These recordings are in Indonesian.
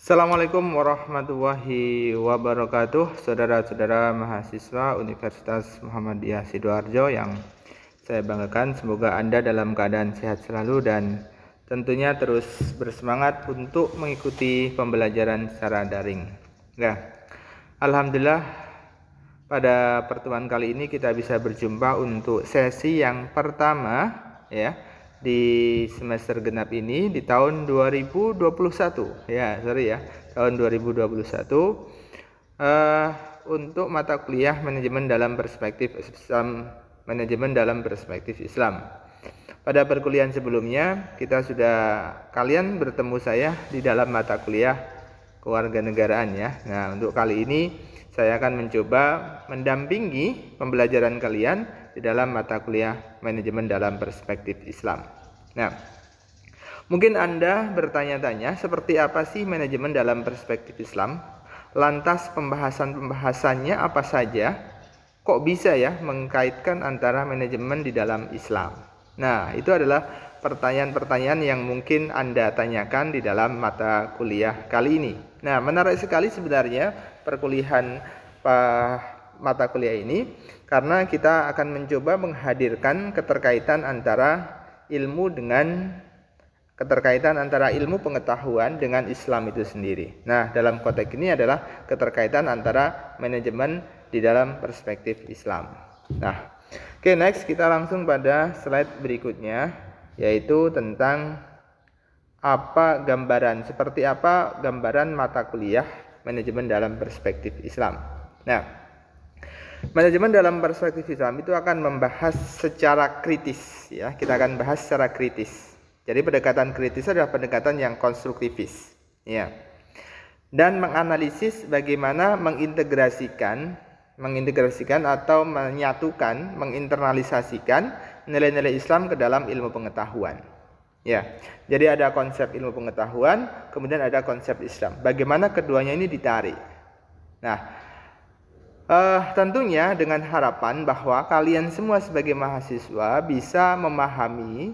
Assalamualaikum warahmatullahi wabarakatuh, saudara-saudara mahasiswa Universitas Muhammadiyah Sidoarjo yang saya banggakan. Semoga Anda dalam keadaan sehat selalu dan tentunya terus bersemangat untuk mengikuti pembelajaran secara daring. Nah, alhamdulillah pada pertemuan kali ini kita bisa berjumpa untuk sesi yang pertama ya di semester genap ini di tahun 2021 tahun 2021 untuk mata kuliah manajemen dalam perspektif Islam. Pada perkuliahan sebelumnya kalian bertemu saya di dalam mata kuliah kewarganegaraan ya. Nah, untuk kali ini saya akan mencoba mendampingi pembelajaran kalian di dalam mata kuliah manajemen dalam perspektif Islam. Nah, mungkin Anda bertanya-tanya seperti apa sih manajemen dalam perspektif Islam? Lantas pembahasannya apa saja? Kok bisa ya mengkaitkan antara manajemen di dalam Islam? Nah, itu adalah pertanyaan-pertanyaan yang mungkin Anda tanyakan di dalam mata kuliah kali ini. Nah, menarik sekali sebenarnya perkuliahan mata kuliah ini karena kita akan mencoba menghadirkan keterkaitan antara ilmu pengetahuan dengan Islam itu sendiri. Nah, dalam konteks ini adalah keterkaitan antara manajemen di dalam perspektif Islam. Nah, oke, next kita langsung pada slide berikutnya, yaitu tentang seperti apa gambaran mata kuliah manajemen dalam perspektif Islam. Nah, manajemen dalam perspektif Islam itu akan membahas secara kritis ya. Kita akan bahas secara kritis. Jadi pendekatan kritis adalah pendekatan yang konstruktivis ya. Dan menganalisis bagaimana mengintegrasikan atau menyatukan, menginternalisasikan nilai-nilai Islam ke dalam ilmu pengetahuan. Ya. Jadi ada konsep ilmu pengetahuan, kemudian ada konsep Islam. Bagaimana keduanya ini ditarik. Nah, tentunya dengan harapan bahwa kalian semua sebagai mahasiswa bisa memahami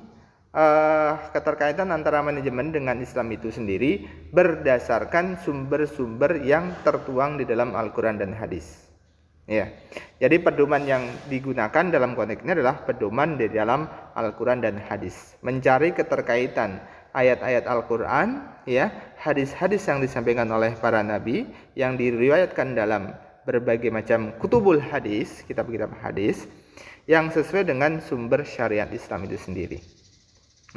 keterkaitan antara manajemen dengan Islam itu sendiri berdasarkan sumber-sumber yang tertuang di dalam Al-Quran dan hadis. Ya, jadi pedoman yang digunakan dalam konteks ini adalah pedoman di dalam Al-Quran dan hadis. Mencari keterkaitan ayat-ayat Al-Quran, ya, hadis-hadis yang disampaikan oleh para nabi yang diriwayatkan dalam berbagai macam kutubul hadis, kitab-kitab hadis yang sesuai dengan sumber syariat Islam itu sendiri.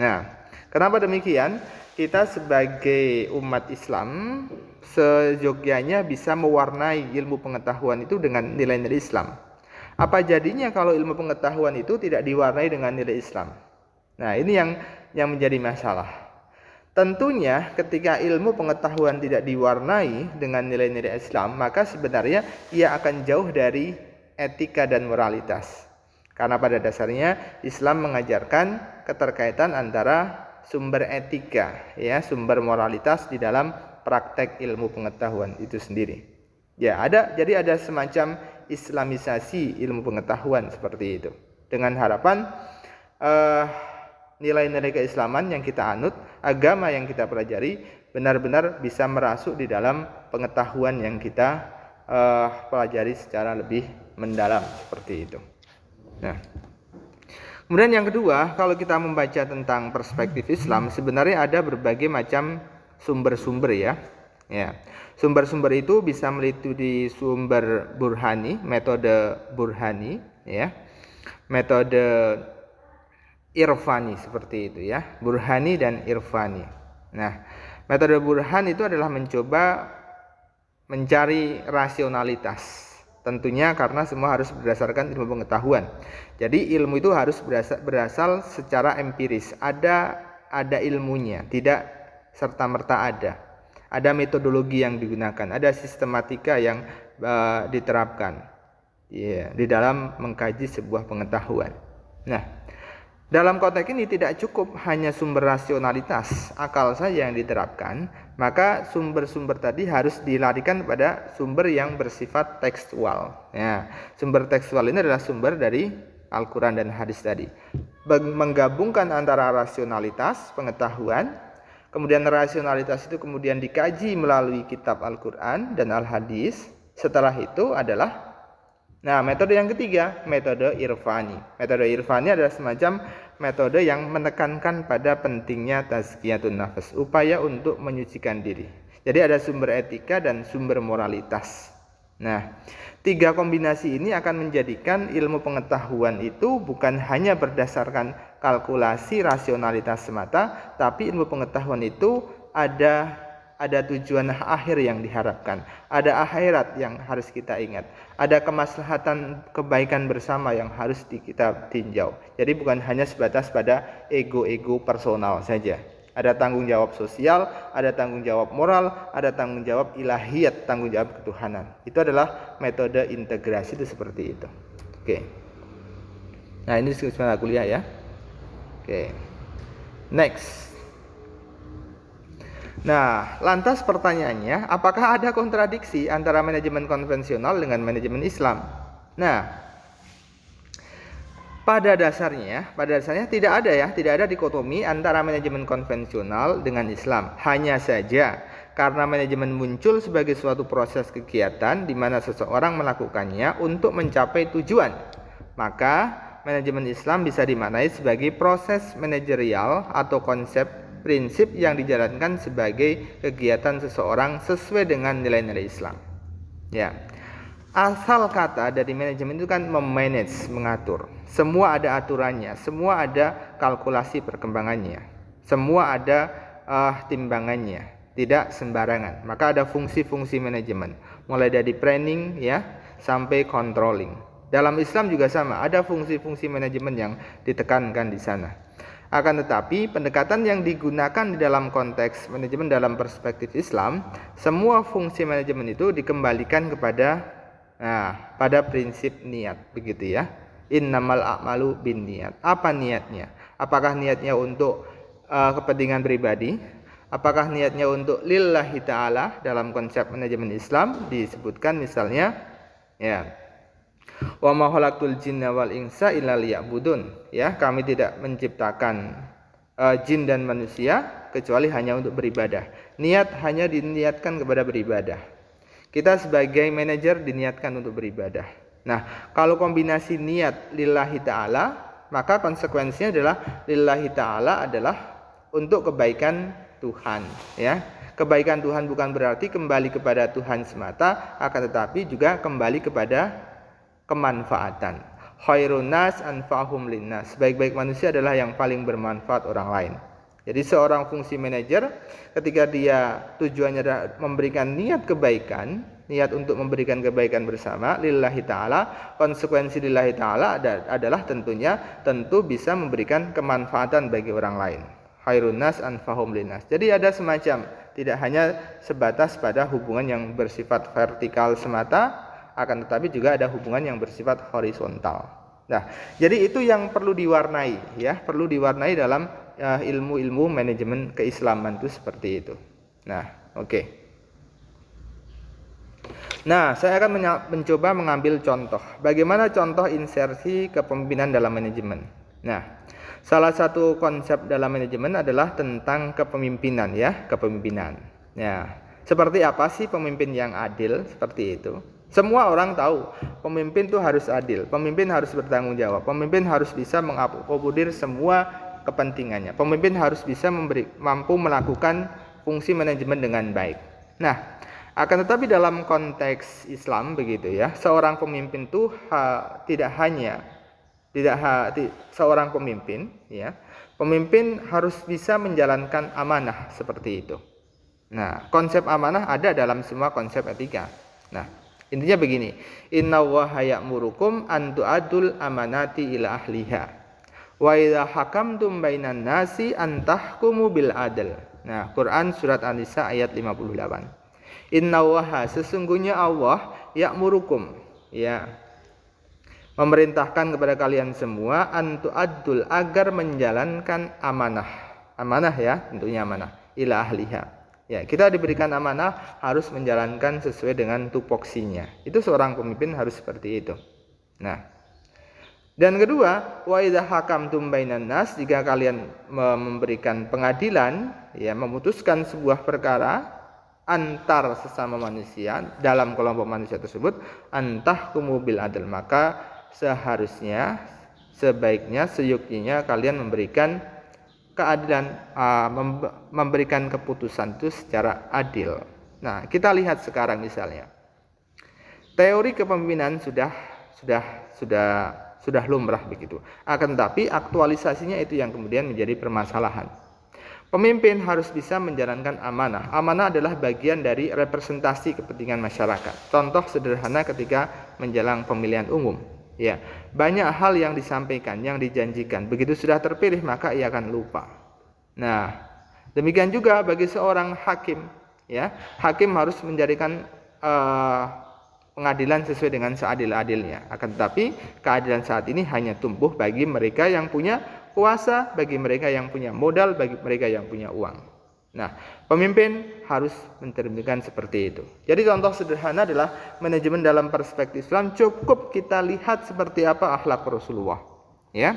Nah, kenapa demikian? Kita sebagai umat Islam seyogyanya bisa mewarnai ilmu pengetahuan itu dengan nilai-nilai Islam. Apa jadinya kalau ilmu pengetahuan itu tidak diwarnai dengan nilai Islam? Nah, ini yang menjadi masalah. Tentunya ketika ilmu pengetahuan tidak diwarnai dengan nilai-nilai Islam, maka sebenarnya ia akan jauh dari etika dan moralitas. Karena pada dasarnya Islam mengajarkan keterkaitan antara sumber etika, ya, sumber moralitas di dalam praktek ilmu pengetahuan itu sendiri. Ya, jadi ada semacam islamisasi ilmu pengetahuan seperti itu. Dengan harapan nilai-nilai keislaman yang kita anut, agama yang kita pelajari benar-benar bisa merasuk di dalam pengetahuan yang kita pelajari secara lebih mendalam seperti itu. Nah, kemudian yang kedua, kalau kita membaca tentang perspektif Islam, sebenarnya ada berbagai macam sumber-sumber ya. Ya, sumber-sumber itu bisa meliputi sumber burhani, metode burhani, ya, metode irfani seperti itu ya, burhani dan irfani. Nah, metode burhan itu adalah mencoba mencari rasionalitas. Tentunya karena semua harus berdasarkan ilmu pengetahuan. Jadi ilmu itu harus berasal secara empiris. Ada ilmunya, tidak serta-merta ada. Ada metodologi yang digunakan, ada sistematika yang diterapkan ya, di dalam mengkaji sebuah pengetahuan. Nah, dalam konteks ini tidak cukup hanya sumber rasionalitas akal saja yang diterapkan, maka sumber-sumber tadi harus dilarikan pada sumber yang bersifat tekstual. Ya, sumber tekstual ini adalah sumber dari Al-Quran dan hadis tadi. Menggabungkan antara rasionalitas, pengetahuan, Kemudian rasionalitas itu kemudian dikaji melalui kitab Al-Quran dan Al-Hadis. Setelah itu adalah metode yang ketiga, metode irfani. Metode irfani adalah semacam metode yang menekankan pada pentingnya tazkiyatun nafas, upaya untuk menyucikan diri. Jadi ada sumber etika dan sumber moralitas. Nah, tiga kombinasi ini akan menjadikan ilmu pengetahuan itu bukan hanya berdasarkan kalkulasi rasionalitas semata, tapi ilmu pengetahuan itu ada tujuan akhir yang diharapkan, ada akhirat yang harus kita ingat, ada kemaslahatan kebaikan bersama yang harus kita tinjau. Jadi bukan hanya sebatas pada ego-ego personal saja. Ada tanggung jawab sosial, ada tanggung jawab moral, ada tanggung jawab ilahiyat, tanggung jawab ketuhanan. Itu adalah metode integrasi itu seperti itu. Oke. Nah, ini sebenarnya kuliah ya. Oke. Next. Nah, lantas pertanyaannya, apakah ada kontradiksi antara manajemen konvensional dengan manajemen Islam? Nah, pada dasarnya tidak ada dikotomi antara manajemen konvensional dengan Islam. Hanya saja karena manajemen muncul sebagai suatu proses kegiatan di mana seseorang melakukannya untuk mencapai tujuan, maka manajemen Islam bisa dimaknai sebagai proses manajerial atau konsep prinsip yang dijalankan sebagai kegiatan seseorang sesuai dengan nilai-nilai Islam. Ya. Asal kata dari manajemen itu kan memanage, mengatur. Semua ada aturannya, semua ada kalkulasi perkembangannya, semua ada timbangannya, tidak sembarangan. Maka ada fungsi-fungsi manajemen, mulai dari planning ya sampai controlling. Dalam Islam juga sama, ada fungsi-fungsi manajemen yang ditekankan di sana. Akan tetapi pendekatan yang digunakan di dalam konteks manajemen dalam perspektif Islam, semua fungsi manajemen itu dikembalikan kepada pada prinsip niat, begitu ya. Innamal a'malu binniyat. Apa niatnya? Apakah niatnya untuk kepentingan pribadi? Apakah niatnya untuk lillahi ta'ala? Dalam konsep manajemen Islam disebutkan misalnya ya, wa ma khalaqtul jinna wal insa illa liya'budun. Ya, kami tidak menciptakan jin dan manusia kecuali hanya untuk beribadah. Niat hanya diniatkan kepada beribadah. Kita sebagai manajer diniatkan untuk beribadah. Nah, kalau kombinasi niat lillahi ta'ala, maka konsekuensinya adalah lillahi ta'ala adalah untuk kebaikan Tuhan. Ya, kebaikan Tuhan bukan berarti kembali kepada Tuhan semata, akan tetapi juga kembali kepada kemanfaatan. Khairun nas anfa'uhum linnas. Baik-baik manusia adalah yang paling bermanfaat orang lain. Jadi seorang fungsi manajer ketika dia tujuannya adalah memberikan niat kebaikan, niat untuk memberikan kebaikan bersama lillahi ta'ala, konsekuensi lillahi ta'ala adalah tentu bisa memberikan kemanfaatan bagi orang lain. Khairun nas anfa'uhum linnas. Jadi ada semacam, tidak hanya sebatas pada hubungan yang bersifat vertikal semata, akan tetapi juga ada hubungan yang bersifat horizontal. Nah, jadi itu yang perlu diwarnai ya, perlu diwarnai dalam ilmu-ilmu manajemen keislaman itu seperti itu. Nah, oke. Nah, saya akan mencoba mengambil contoh. Bagaimana contoh insersi kepemimpinan dalam manajemen. Nah, salah satu konsep dalam manajemen adalah tentang kepemimpinan ya, kepemimpinan. Ya, seperti apa sih pemimpin yang adil? Seperti itu. Semua orang tahu pemimpin itu harus adil, pemimpin harus bertanggung jawab, pemimpin harus bisa mengakomodir semua kepentingannya, pemimpin harus bisa mampu melakukan fungsi manajemen dengan baik. Nah, akan tetapi dalam konteks Islam begitu ya, seorang pemimpin itu seorang pemimpin ya, pemimpin harus bisa menjalankan amanah seperti itu. Nah, konsep amanah ada dalam semua konsep etika. Nah, intinya begini, innallaha ya'murukum an tu'addul amanati ila ahliha wa idza hakamtum bainan nasi an tahkumu bil adl. Nah, Quran surat An-Nisa ayat 58. Innallaha, sesungguhnya Allah, ya'murukum ya, memerintahkan kepada kalian semua an tu'addul, agar menjalankan amanah. Amanah ya, tentunya amanah ila ahliha. Ya, kita diberikan amanah harus menjalankan sesuai dengan tupoksinya. Itu seorang pemimpin harus seperti itu. Nah, Dan kedua, wa idza hakamtum bainan nas, jika kalian memberikan pengadilan, ya, memutuskan sebuah perkara antar sesama manusia dalam kelompok manusia tersebut, antahkumu bil adl, maka seharusnya, sebaiknya, seyuktinya kalian memberikan keadilan, memberikan keputusan itu secara adil. Nah, kita lihat sekarang misalnya. Teori kepemimpinan sudah lumrah begitu. Akan tetapi aktualisasinya itu yang kemudian menjadi permasalahan. Pemimpin harus bisa menjalankan amanah. Amanah adalah bagian dari representasi kepentingan masyarakat. Contoh sederhana ketika menjelang pemilihan umum. Ya, banyak hal yang disampaikan, yang dijanjikan. Begitu sudah terpilih maka ia akan lupa. Nah, demikian juga bagi seorang hakim. Ya, hakim harus menjadikan pengadilan sesuai dengan seadil-adilnya. Akan tetapi keadilan saat ini hanya tumbuh bagi mereka yang punya kuasa, bagi mereka yang punya modal, bagi mereka yang punya uang. Nah, pemimpin harus mencerminkan seperti itu. Jadi contoh sederhana adalah manajemen dalam perspektif Islam, cukup kita lihat seperti apa akhlak Rasulullah. Ya,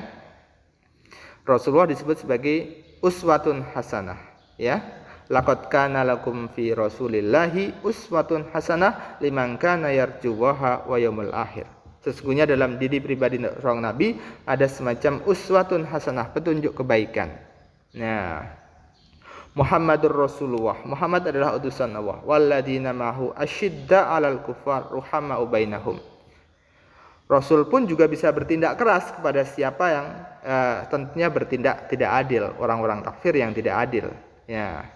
Rasulullah disebut sebagai uswatun hasanah. Ya, laqad kana lakum fi Rasulillahi uswatun hasanah liman kana yarjuwaha wa yaumil akhir. Sesungguhnya dalam diri pribadi seorang nabi ada semacam uswatun hasanah, petunjuk kebaikan. Nah, Muhammadur Rasulullah, Muhammad adalah utusan Allah. Walladzina ma'hu asyidda 'alal kuffar ruhama'u bainahum. Rasul pun juga bisa bertindak keras kepada siapa yang tentunya bertindak tidak adil, orang-orang kafir yang tidak adil. Ya.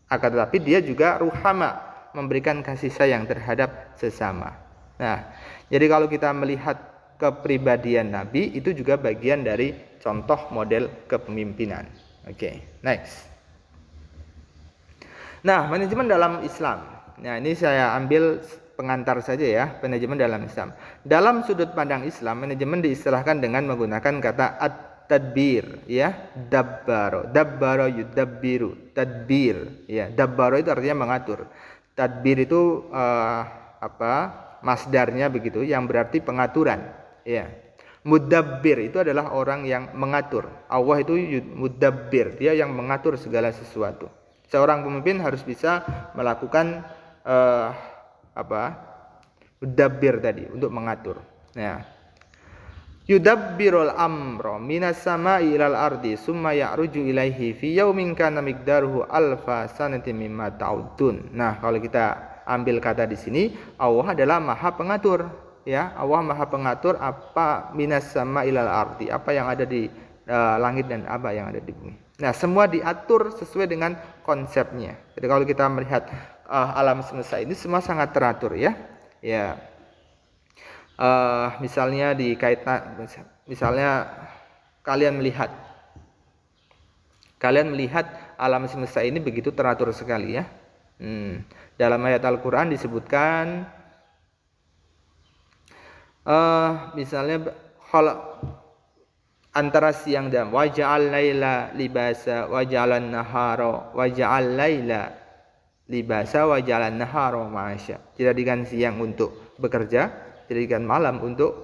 Akan tetapi dia juga ruhama, memberikan kasih sayang terhadap sesama. Nah, jadi kalau kita melihat kepribadian Nabi, itu juga bagian dari contoh model kepemimpinan. Oke, next. Nah, manajemen dalam Islam. Nah, ini saya ambil pengantar saja ya, manajemen dalam Islam. Dalam sudut pandang Islam, manajemen diistilahkan dengan menggunakan kata tadbir, ya, dabbaro yudabbiru, tadbir, ya, dabbaro itu artinya mengatur, tadbir itu masdarnya begitu, yang berarti pengaturan, ya. Mudabbir itu adalah orang yang mengatur. Allah itu mudabbir, dia yang mengatur segala sesuatu. Seorang pemimpin harus bisa melakukan mudabbir tadi, untuk mengatur. Nah, yudabbirul amro minas sama'i ilal ardi summa ya'ruju ilaihi fi yaumin kana miqdaruhu alfa sanatin mimma ta'udun. Nah, kalau kita ambil kata di sini, Allah adalah Maha Pengatur, ya. Allah Maha Pengatur apa minas sama'i ilal ardi, apa yang ada di langit dan apa yang ada di bumi. Nah, semua diatur sesuai dengan konsepnya. Jadi kalau kita melihat alam semesta ini semua sangat teratur, ya. Ya. Misalnya kalian melihat alam semesta ini begitu teratur sekali, ya. Dalam ayat Al-Quran disebutkan misalnya antara siang dan waja'al laila libasa waja'alan nahara waja'al laila libasa waja'alan nahara ma'asya. Jadikan siang untuk bekerja, jadikan malam untuk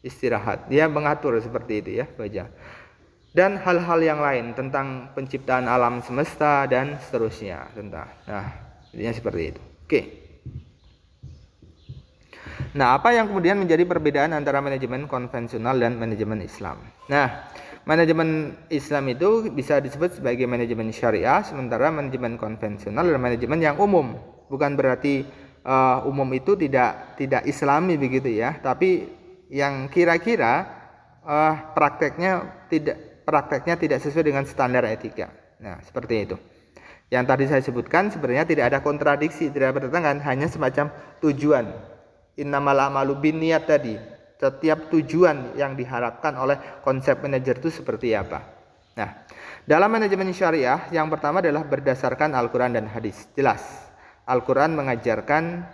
istirahat. Dia mengatur seperti itu, ya, baca. Dan hal-hal yang lain tentang penciptaan alam semesta dan seterusnya tentang. Nah, intinya seperti itu. Oke. Nah, apa yang kemudian menjadi perbedaan antara manajemen konvensional dan manajemen Islam? Nah, manajemen Islam itu bisa disebut sebagai manajemen syariah, sementara manajemen konvensional adalah manajemen yang umum. Bukan berarti umum itu tidak Islami begitu, ya, tapi yang kira-kira prakteknya tidak sesuai dengan standar etika. Nah, seperti itu. Yang tadi saya sebutkan sebenarnya tidak ada kontradiksi, tidak bertentangan, hanya semacam tujuan. Innamal a'malu binniyat tadi. Setiap tujuan yang diharapkan oleh konsep manajer itu seperti apa. Nah, dalam manajemen syariah yang pertama adalah berdasarkan Al-Quran dan hadis. Jelas, Al-Quran mengajarkan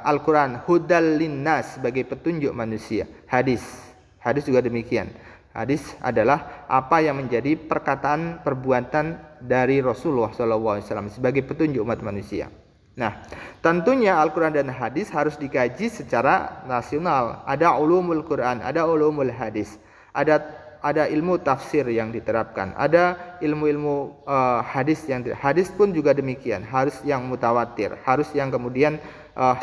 Al-Quran hudal linnas sebagai petunjuk manusia. Hadis juga demikian. Hadis adalah apa yang menjadi perkataan perbuatan dari Rasulullah SAW sebagai petunjuk umat manusia. Nah, tentunya Al-Quran dan hadis harus dikaji secara nasional. Ada ulumul Quran, ada ulumul hadis, ada ilmu tafsir yang diterapkan, ada ilmu-ilmu hadis hadis pun juga demikian, harus yang mutawatir, harus yang kemudian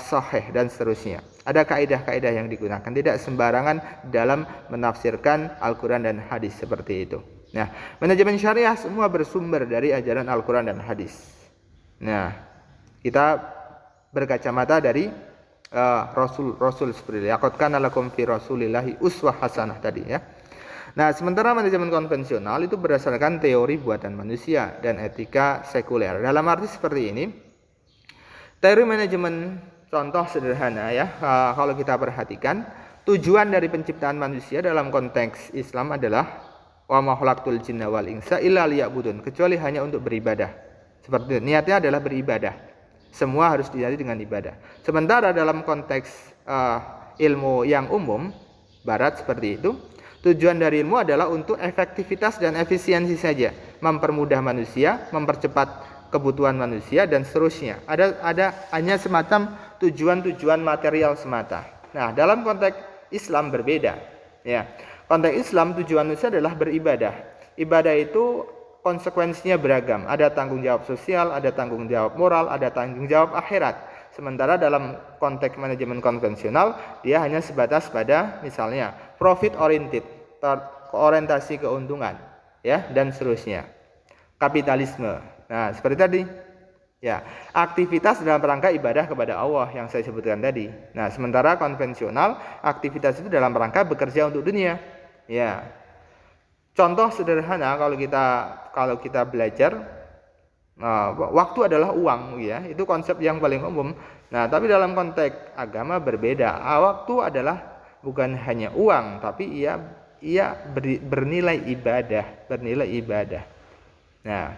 sahih dan seterusnya. Ada kaidah-kaidah yang digunakan, tidak sembarangan dalam menafsirkan Al-Quran dan hadis seperti itu. Nah, manajemen syariah semua bersumber dari ajaran Al-Quran dan hadis. Nah, kita berkacamata dari Rasul seperti itu. Laqad kana lakum fi Rasulillahi uswah hasanah tadi ya. Nah, sementara manajemen konvensional itu berdasarkan teori buatan manusia dan etika sekuler. Dalam arti seperti ini, teori manajemen contoh sederhana ya, kalau kita perhatikan, tujuan dari penciptaan manusia dalam konteks Islam adalah wa ma khalaqtul jinna wal insa illa liya'budun, kecuali hanya untuk beribadah. Seperti itu. Niatnya adalah beribadah. Semua harus diniati dengan ibadah. Sementara dalam konteks ilmu yang umum, barat seperti itu, tujuan dari ilmu adalah untuk efektivitas dan efisiensi saja, mempermudah manusia, mempercepat kebutuhan manusia dan seterusnya. Ada hanya semacam tujuan-tujuan material semata. Nah, dalam konteks Islam berbeda. Ya, konteks Islam tujuan manusia adalah beribadah. Ibadah itu konsekuensinya beragam. Ada tanggung jawab sosial, ada tanggung jawab moral, ada tanggung jawab akhirat. Sementara dalam konteks manajemen konvensional, dia hanya sebatas pada misalnya profit oriented, orientasi keuntungan, ya, dan seterusnya. Kapitalisme. Nah, seperti tadi. Ya, aktivitas dalam rangka ibadah kepada Allah yang saya sebutkan tadi. Nah, sementara konvensional, aktivitas itu dalam rangka bekerja untuk dunia. Ya. Contoh sederhana kalau kita belajar, waktu adalah uang, ya, itu konsep yang paling umum. Nah, tapi dalam konteks agama berbeda. Waktu adalah bukan hanya uang, tapi ia bernilai ibadah. Nah,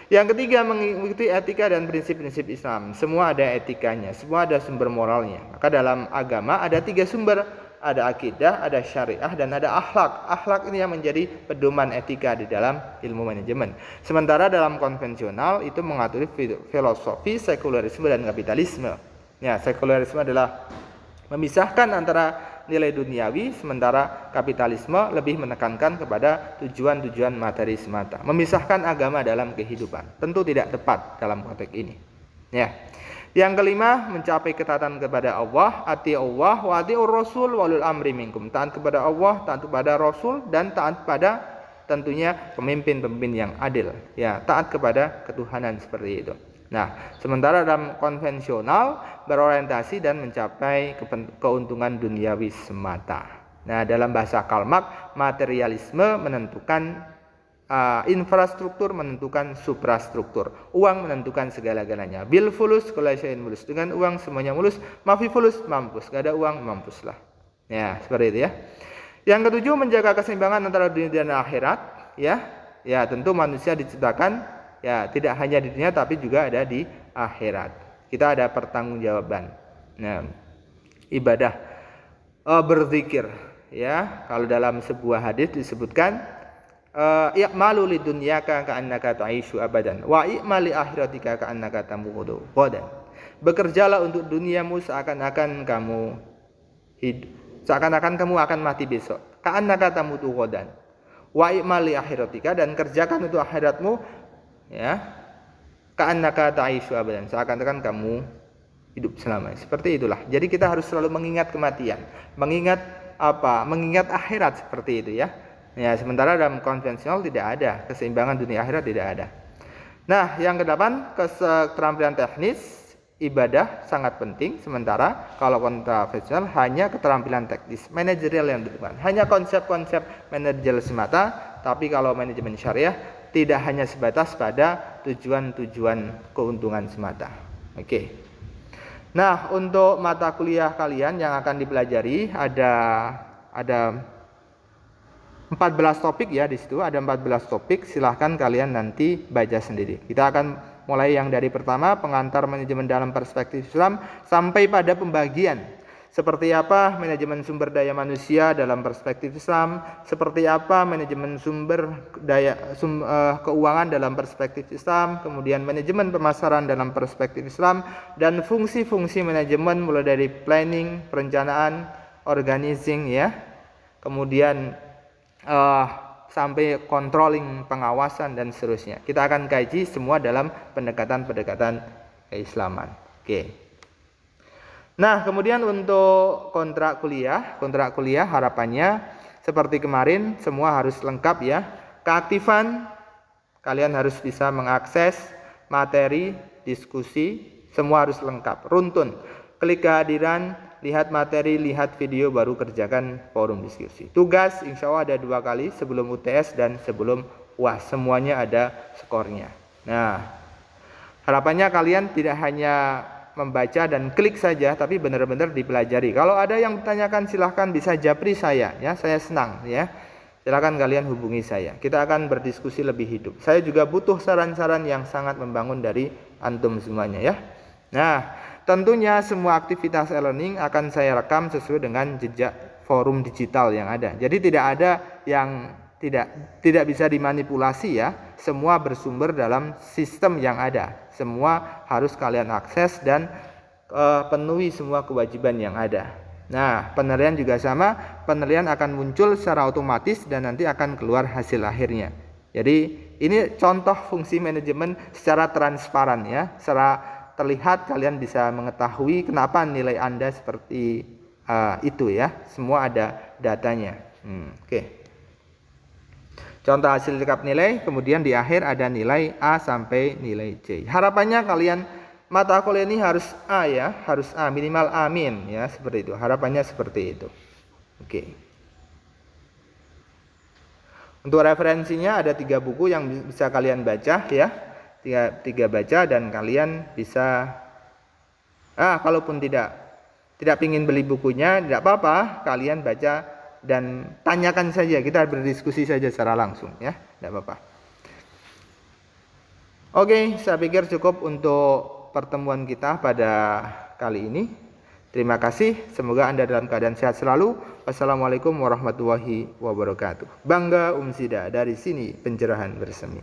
yang ketiga, mengikuti etika dan prinsip-prinsip Islam. Semua ada etikanya, semua ada sumber moralnya. Maka dalam agama ada 3 sumber. Ada akidah, ada syariah, dan ada akhlak. Akhlak ini yang menjadi pedoman etika di dalam ilmu manajemen. Sementara dalam konvensional itu mengatur filosofi, sekulerisme, dan kapitalisme. Ya, sekulerisme adalah memisahkan antara nilai duniawi, sementara kapitalisme lebih menekankan kepada tujuan-tujuan materi semata. Memisahkan agama dalam kehidupan tentu tidak tepat dalam konteks ini. Ya. Yang kelima, mencapai ketaatan kepada Allah, ati Allah wa atiur Rasul walul amri minkum. Taat kepada Allah, taat kepada Rasul, dan taat pada tentunya pemimpin-pemimpin yang adil. Ya, taat kepada ketuhanan seperti itu. Nah, sementara dalam konvensional berorientasi dan mencapai keuntungan duniawi semata. Nah, dalam bahasa Karl Marx, materialisme menentukan infrastruktur, menentukan suprastruktur. Uang menentukan segala-galanya. Bil fulus kullasyai'in mulus. Dengan uang semuanya mulus. Mafi fulus mampus. Gak ada uang mampuslah. Ya, seperti itu ya. Yang ketujuh, menjaga keseimbangan antara dunia dan akhirat. Ya, tentu manusia diciptakan ya tidak hanya di dunia tapi juga ada di akhirat. Kita ada pertanggungjawaban. Nah, ibadah, berzikir. Ya, kalau dalam sebuah hadis disebutkan, i'malu lidunyaka ka'annaka ta'ishu abadan wa i'mali akhiratika ka'annaka tamutu ghadan. Bekerjalah untuk duniamu seakan-akan kamu hidup, seakan-akan kamu akan mati besok. Ka'annaka tamutu ghadan. Wa i'mali akhiratika, dan kerjakan untuk akhiratmu ya. Ka'annaka ta'ishu abadan, seakan-akan kamu hidup selamanya. Seperti itulah. Jadi kita harus selalu mengingat kematian, mengingat mengingat akhirat seperti itu ya. Ya, sementara dalam konvensional tidak ada keseimbangan dunia akhirat, tidak ada. Nah, yang kedelapan, keterampilan teknis ibadah sangat penting. Sementara kalau konvensional hanya keterampilan teknis, manajerial yang dibutuhkan, hanya konsep-konsep manajerial semata. Tapi kalau manajemen syariah tidak hanya sebatas pada tujuan-tujuan keuntungan semata. Oke. Nah, untuk mata kuliah kalian yang akan dipelajari ada 14 topik ya, di situ ada 14 topik. Silahkan kalian nanti baca sendiri. Kita akan mulai yang dari pertama, pengantar manajemen dalam perspektif Islam, sampai pada pembagian Seperti apa manajemen sumber daya manusia dalam perspektif Islam, seperti apa manajemen sumber daya keuangan dalam perspektif Islam, kemudian manajemen pemasaran dalam perspektif Islam, dan fungsi-fungsi manajemen mulai dari planning, perencanaan, organizing ya, kemudian sampai controlling, pengawasan dan seterusnya. Kita akan kaji semua dalam pendekatan-pendekatan keislaman. Oke. Nah, kemudian untuk kontrak kuliah harapannya seperti kemarin semua harus lengkap ya. Keaktifan, kalian harus bisa mengakses materi, diskusi, semua harus lengkap, runtun. Klik kehadiran, lihat materi, lihat video, baru kerjakan forum diskusi. Tugas insya Allah ada 2 kali, sebelum UTS dan sebelum UAS. Semuanya ada skornya. Nah, harapannya kalian tidak hanya membaca dan klik saja, tapi benar-benar dipelajari. Kalau ada yang bertanyakan silahkan bisa japri saya ya, saya senang ya. Silahkan kalian hubungi saya. Kita akan berdiskusi lebih hidup. Saya juga butuh saran-saran yang sangat membangun dari antum semuanya ya. Nah, tentunya semua aktivitas e-learning akan saya rekam sesuai dengan jejak forum digital yang ada. Jadi tidak ada yang tidak bisa dimanipulasi ya. Semua bersumber dalam sistem yang ada. Semua harus kalian akses dan penuhi semua kewajiban yang ada. Nah, penilaian juga sama. Penilaian akan muncul secara otomatis dan nanti akan keluar hasil akhirnya. Jadi ini contoh fungsi manajemen secara transparan ya. Secara terlihat kalian bisa mengetahui kenapa nilai Anda seperti itu ya. Semua ada datanya. Oke. Contoh hasil rekap nilai, kemudian di akhir ada nilai A sampai nilai C. Harapannya kalian mata kuliah ini harus A ya, harus A, minimal A min ya, seperti itu. Harapannya seperti itu. Oke. Untuk referensinya ada 3 buku yang bisa kalian baca ya. 3 baca dan kalian bisa kalaupun tidak ingin beli bukunya, tidak apa-apa, kalian baca dan tanyakan saja, kita berdiskusi saja secara langsung ya, tidak apa-apa. Oke, saya pikir cukup untuk pertemuan kita pada kali ini. Terima kasih, semoga Anda dalam keadaan sehat selalu. Wassalamualaikum warahmatullahi wabarakatuh. Bangga Umsida, dari sini pencerahan bersemi.